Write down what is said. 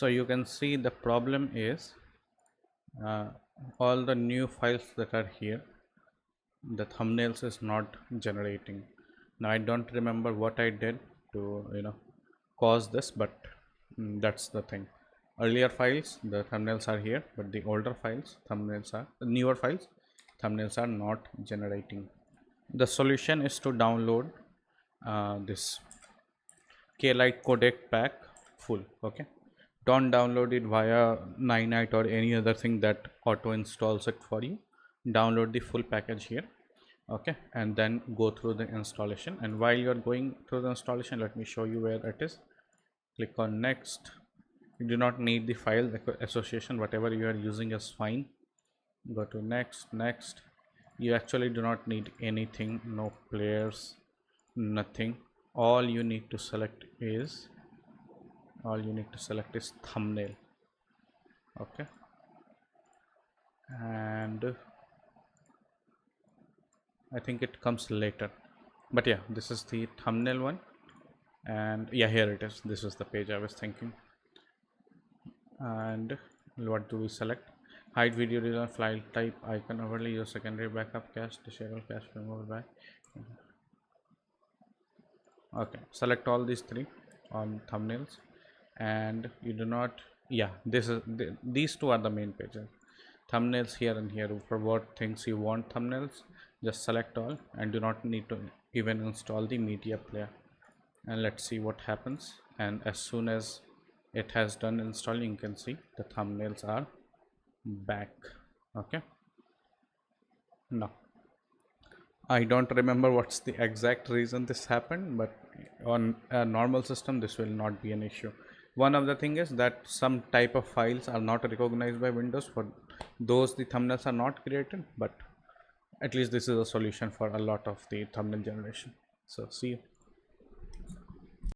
So you can see the problem is uh, all the new files that are here, the thumbnails is not generating. Now I don't remember what I did to cause this, but that's the thing. Earlier files the thumbnails are here, but the older files thumbnails are newer files thumbnails are not generating. The solution is to download this Klite codec pack full. Okay, don't download it via Ninite or any other thing that auto installs it for you. Download the full package here. Okay, and then go through the installation, and while you are going through the installation, let me show you where it is. Click on next. You do not need the file association, whatever you are using is fine. Go to next. You actually do not need anything, no players, nothing. All you need to select is thumbnail. Okay, and I think it comes later, but yeah, this is the thumbnail one. And yeah, here it is. This is the page I was thinking. And what do we select? Hide video design file type icon overlay, your secondary backup cache, disable cache, remove back. Okay, select all these three on thumbnails, and you do not, yeah, these two are the main pages. Thumbnails here and here. For what things you want thumbnails, just select all, and do not need to even install the media player. And let's see what happens. And as soon as it has done installing, you can see the thumbnails are back. Okay, now I don't remember what's the exact reason this happened, but on a normal system this will not be an issue. One of the thing is that some type of files are not recognized by Windows. For those the thumbnails are not created, but at least this is a solution for a lot of the thumbnail generation. So see you.